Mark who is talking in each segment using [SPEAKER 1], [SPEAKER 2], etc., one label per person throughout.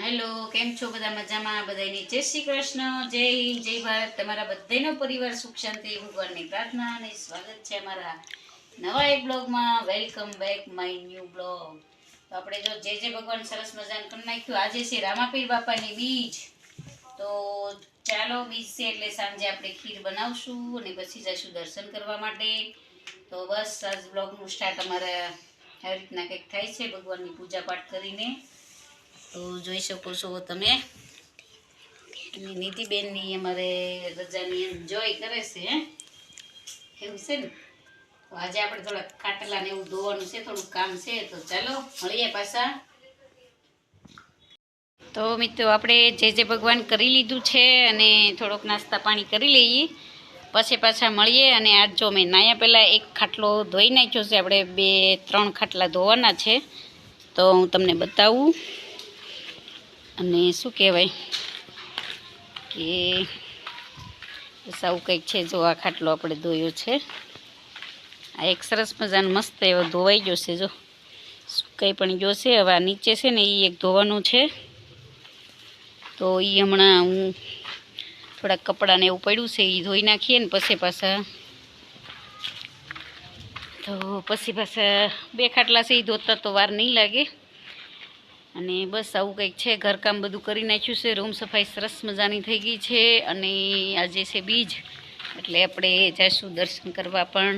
[SPEAKER 1] Hello, કેમ છો? બધા મજામાં? બધાને જય શ્રી કૃષ્ણ, જય હિન્દ, જય ભારત. તમારા બધાનો પરિવાર સુખ શાંતિ ભગવાનની પ્રાર્થના અને સ્વાગત છે અમારા નવા એક બ્લોગમાં. Welcome back my new blog. તો આપણે જો જે ભગવાન સરસ મજાનું કરી નાખ્યું. આજે છે રામાપીર બાપાની બીજ. તો ચાલો, બીજ છે એટલે સાંજે આપણે ખીર બનાવશું અને પછી જઈશું દર્શન કરવા માટે. તો બસ આજ બ્લોગનું સ્ટાર્ટ અમારા આવી રીતના કંઈક થાય છે ભગવાનની પૂજા પાઠ કરીને. તો જોઈ શકો છો તમે, નીતિબેનની અમારે રજાની એન્જોય કરે છે. એવું છે ને. તો આજે આપણે થોડા ખાટલા ને એવું ધોવાનું છે, થોડું કામ છે. તો ચાલો મળીએ પાછા. તો મિત્રો આપણે જે ભગવાન કરી લીધું છે અને થોડોક નાસ્તા પાણી કરી લઈએ, પછી પાછા મળીએ. અને આજ જો મેં નાયા પહેલાં એક ખાટલો ધોઈ નાખ્યો છે. આપણે 2-3 ખાટલા ધોવાના છે, તો હું તમને બતાવું. અને શું કહેવાય કે બસ આવું કંઈક છે. જો આ ખાટલો આપણે ધોયો છે. આ એક સરસ મજાનો મસ્ત એવો ધોવાઈ ગયો છે. જો કંઈ પણ ગયો છે. હવે આ નીચે છે ને એ એક ધોવાનું છે. તો એ હમણાં હું થોડાક કપડાને એવું પડ્યું છે એ ધોઈ નાખીએ ને પછી પાછા 2 ખાટલા છે એ ધોતા તો વાર નહીં લાગે. અને બસ આવું કંઈક છે. ઘરકામ બધું કરી નાખ્યું છે. રૂમ સફાઈ સરસ મજાની થઈ ગઈ છે. અને આજે છે બીજ, એટલે આપણે જઈશું દર્શન કરવા પણ.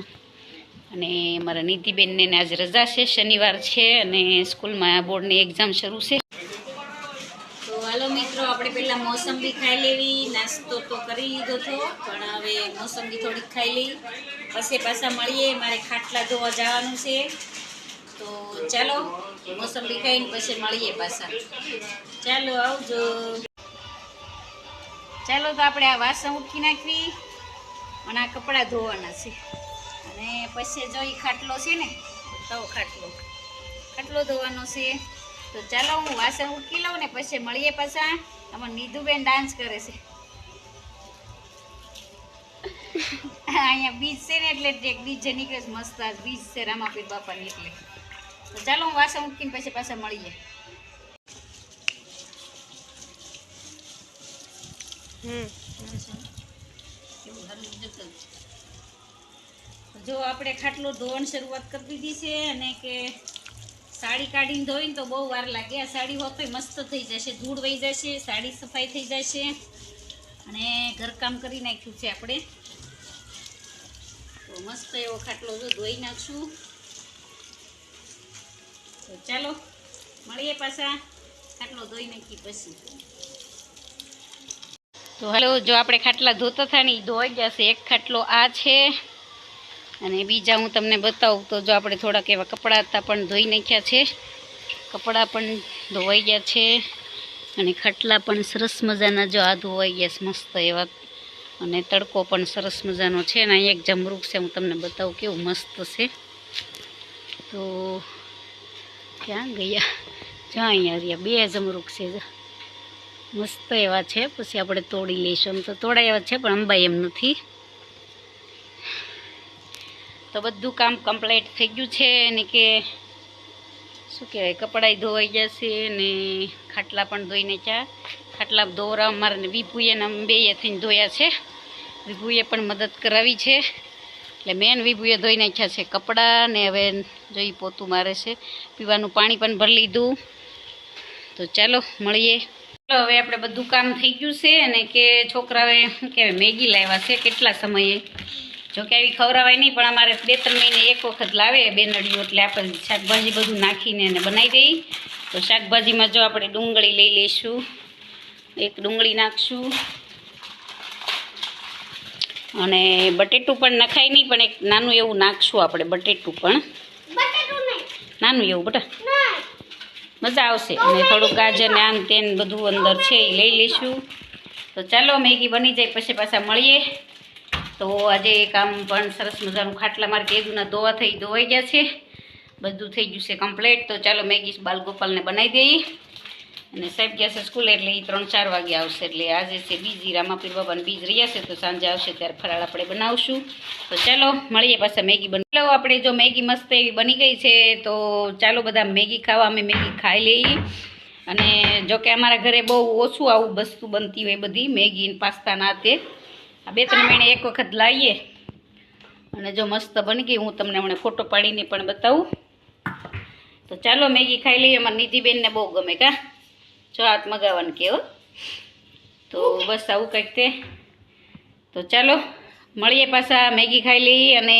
[SPEAKER 1] અને મારા નીતિબેનને આજ રજા છે, શનિવાર છે અને સ્કૂલમાં બોર્ડની એક્ઝામ શરૂ છે. તો હાલો મિત્રો, આપણે પહેલાં મોસંબી ખાઈ લેવી. નાસ્તો તો કરી લીધો હતો, પણ હવે મોસંબી થોડીક ખાઈ લઈ, પછી પાછા મળીએ. મારે ખાટલા ધોવા જવાનું છે. તો ચાલો મોસંબી ખાઈને પછી મળીએ પાછા. ચાલો આવજો. ચાલો, તો આપણે આ વાસણ ઉઠી નાખવી અને આ કપડાં ધોવાના છે. અને પછી જો એ ખાટલો છે ને, તો ખાટલો ધોવાનો છે. તો ચાલો હું વાસણ ઉઠી લઉં ને પછી મળીએ પાછા. આમાં નીધુબેન ડાન્સ કરે છે. અહીંયા બીજ છે ને એટલે એક ડીજે નીકળે છે મસ્ત. આજ બીજ છે રામાપીર બાપાની એટલે. તો ચાલો હું વાસણ ઉઠીને પછી પાછા મળીએ. જો આપણે ખાટલો ધોવાની શરૂઆત કરી દીધી છે. અને કે સાડી કાઢીને ધોઈને તો બહુ વાર લાગે. આ સાડી વખતે મસ્ત થઈ જશે, ધૂળ વહી જશે, સાડી સફાઈ થઈ જશે. અને ઘરકામ કરી નાખ્યું છે આપણે. તો મસ્ત એવો ખાટલો જો ધોઈ નાખશું. તો ચાલો મળીએ પાછા ખાટલો ધોઈ નાખી પછી. તો હાલો, જો આપણે ખાટલા ધોતા હતા ને એ ધોવાઈ જશે. એક ખાટલો આ છે અને બીજા હું તમને બતાવું. તો જો આપણે થોડાક એવા કપડાં હતા પણ ધોઈ નાખ્યા છે. કપડાં પણ ધોવાઈ ગયા છે અને ખાટલા પણ સરસ મજાના જો આ ધોવાઈ ગયા છે મસ્ત એવા. અને તડકો પણ સરસ મજાનો છે. અને અહીં એક જમરૂક છે, હું તમને બતાવું કેવું મસ્ત છે. તો ક્યાં ગયા? જ્યાં અહીંયા રહ્યા 2 જમરૂક છે. મસ્ત એવા છે. પછી આપણે તોડી લઈશું. આમ તો તોડા એવા છે પણ અંબાઈ એમ નથી. તો બધું કામ કમ્પ્લીટ થઈ ગયું છે. અને કે શું કહેવાય, કપડાં ધોવાઈ ગયા છે ને ખાટલા પણ ધોઈ નાખ્યા. ખાટલા ધોરા અમારે વિભુએ ને અમે બેએ થઈને ધોયા છે. વિભુએ પણ મદદ કરાવી છે. એટલે મેન વિભુએ ધોઈ નાખ્યા છે કપડાં. ને હવે જોઈ પોતું મારે છે. પીવાનું પાણી પણ ભરી લીધું. તો ચાલો મળીએ. હવે આપણે બધું કામ થઈ ગયું છે. અને કે છોકરાઓએ શું કહેવાય મેગી લાવ્યા છે કેટલા સમયે. જોકે આવી ખવડાવાય નહીં, પણ અમારે 2-3 મહિને એક વખત લાવે બેનડીઓ. એટલે આપણે શાકભાજી બધું નાખીને એને બનાવી દઈએ. તો શાકભાજીમાં જો આપણે ડુંગળી લઈ લઈશું. એક ડુંગળી નાખશું. અને બટેટું પણ નખાય નહીં, પણ એક નાનું એવું નાખશું આપણે. બટેટું પણ નાનું એવું બટા મજા આવશે. અને થોડું ગાજર ને આમ તેન બધું અંદર છે એ લઈ લઈશું. તો ચાલો મેગી બની જાય પછી પાછા મળીએ. તો આજે કામ પણ સરસ મજાનું ખાટલા મારે કેદુના ધોવાઈ ગયા છે. બધું થઈ ગયું છે કમ્પ્લીટ. તો ચાલો મેગી બાલગોપાલને બનાવી દઈએ. અને સાહેબ ગયા છે સ્કૂલે, એટલે એ 3-4 વાગે આવશે. એટલે આજે છે બીજી રામાપીર બાબાને બીજ રહ્યા છે. તો સાંજે આવશે ત્યારે ફરાળ આપણે બનાવશું. તો ચાલો મળીએ પાછા મેગી ચાલો આપણે જો મેગી મસ્ત એવી બની ગઈ છે. તો ચાલો બધા મેગી ખાવા. અમે મેગી ખાઈ લઈએ. અને જોકે અમારા ઘરે બહુ ઓછું આવું વસ્તુ બનતી હોય બધી મેગી પાસ્તા ના તે આ 2-3 મહિને એક વખત લાવીએ અને જો મસ્ત બની ગઈ હું તમને હમણાં ફોટો પાડીને પણ બતાવું તો ચાલો મેગી ખાઈ લઈએ અમારી નિધિબેનને બહુ ગમે કા જો હાથ મગાવવાનું કેવો તો બસ આવું કંઈક તે તો ચાલો મળીએ પાછા મેગી ખાઈ લઈએ અને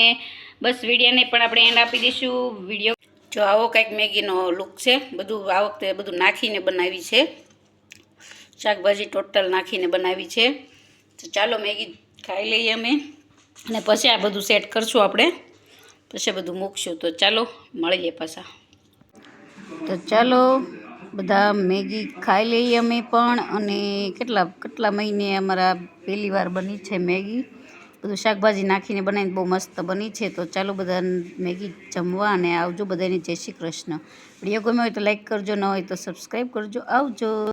[SPEAKER 1] બસ વિડીયોને પણ આપણે એન્ડ આપી દઈશું વિડીયો જો આવો કંઈક મેગીનો લુક છે બધું આ વખતે બધું નાખીને બનાવી છે શાકભાજી ટોટલ નાખીને બનાવી છે તો ચાલો મેગી ખાઈ લઈએ અમે અને પછી આ બધું સેટ કરશું આપણે પછી બધું મૂકશું તો ચાલો મળીએ પાછા તો ચાલો બધા મેગી ખાઈ લઈએ અમે પણ અને કેટલા મહિને અમારા પહેલી વાર બની છે મેગી બધું શાકભાજી નાખીને બનાવીને બહુ મસ્ત બની છે તો ચાલો બધા મેગી જમવા અને આવજો બધાને જય શ્રી કૃષ્ણ વિડીયો ગમ્યો હોય તો લાઈક કરજો ન હોય તો સબસ્ક્રાઈબ કરજો આવજો